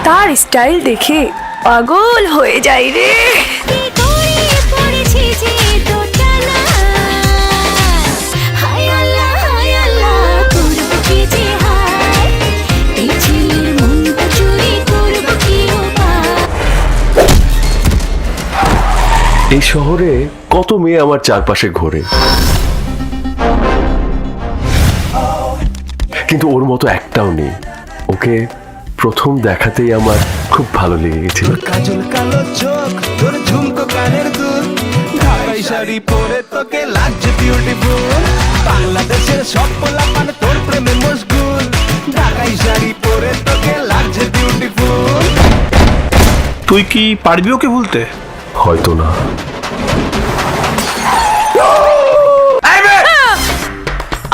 তার স্টাইল দেখে পাগল হয়ে যাই রে। এই শহরে কত মেয়ে আমার চারপাশে ঘোরে, কিন্তু ওর মতো একটাও নেই। ওকে প্রথম দেখাতেই আমার খুব ভালো লেগে গেছিল। কাজল কালো চোখ, তোর ঝুমকো কানের দুল, ঢাকাই শাড়ি পরে তোকে লাগছে বিউটিফুল। বাংলাদেশের সব পোলাপান তোর প্রেমে মশগুল, ঢাকাই শাড়ি পরে তোকে লাগছে বিউটিফুল। তুই কি পারবি ওকে ভুলতে? হয়তো না।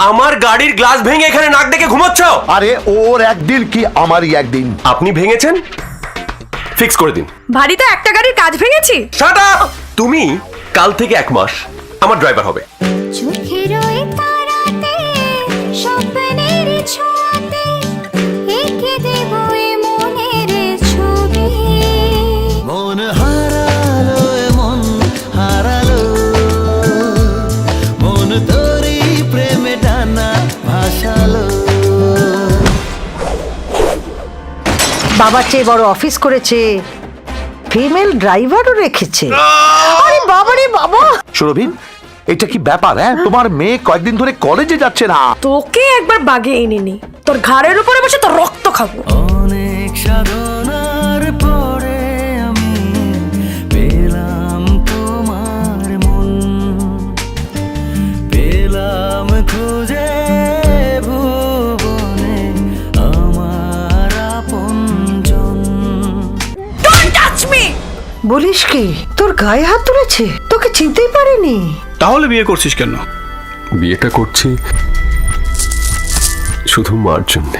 আমার গাড়ির গ্লাস ভেঙে এখানে নাক ডেকে ঘুমাচ্ছ? আরে ওর একদিন কি আমারই একদিন। আপনি ভেঙেছেন, ফিক্স করে দিন। বাড়িতে একটা গাড়ির কাজ ভেঙেছি। Shut up! তুমি কাল থেকে 1 মাস আমার ড্রাইভার হবে। মন হারালো মন হারালো, মন তোরই প্রেমে ডানা ভাসালো। বাবার চেয়ে বড় অফিস করেছে, ফিমেল ড্রাইভারও রেখেছে। আরে বাবা রে বাবা! সুরভি, এটা কি ব্যাপার? হ্যাঁ, তোমার মেয়ে কয়েকদিন ধরে কলেজে যাচ্ছে না। তোকে একবার বাগে এনে নি, তোর ঘাড়ের উপরে বসে তোর রক্ত খাবো। অনেক সাধনার পরে আমি পেলাম তোমার মন, পেলাম খুঁজে ভুবনে আমার আপনজন। Don't touch me! বলিস কি, তোর গায়ে হাত তুলেছে? তোকে চিনতেই পারেনি। তাহলে বিয়ে করছিস কেন? বিয়েটা করছি শুধু মার জন্য।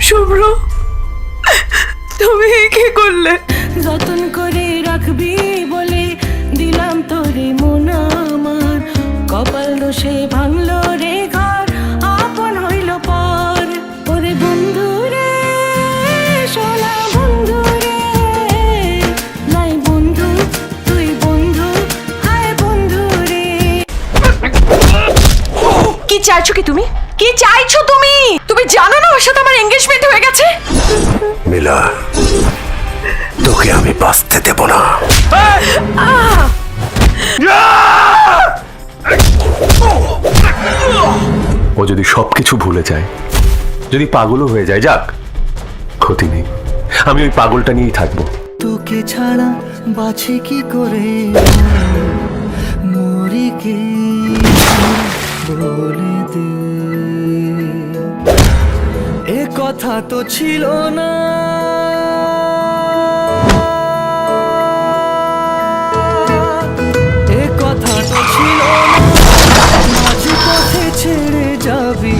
শুভ্র, তুমি কি করলে? যতন করে রাখবি বলে দিলাম তোরে মন আমার, কপাল দোষে ভাঙলো রে ঘর, আপন হইল পর। ওরে বন্ধু রে, সোনা বন্ধু রে, নাই বন্ধু তুই বন্ধু, হায় বন্ধু রে। কি চাইছো কি তুমি? কি চাইছো তুমি? তুমি জানো না ওর সাথে আমার এনগেজমেন্ট হয়ে গেছে? মিলা, তোকে আমি বাঁচতে দেব না। ও যদি সবকিছু ভুলে যায়, যদি পাগলও হয়ে যায়, যাক, ক্ষতি নেই। আমি ওই পাগলটা নিয়েই থাকবো। তোকে ছাড়া বাঁচি কি করে, মরি কি বলে দে। এ কথা তো ছিল না, এ কথা তো ছিল না, মাঝ পথে ছেড়ে যাবি,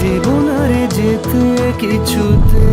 দেব না রে যেতে কিছুতে।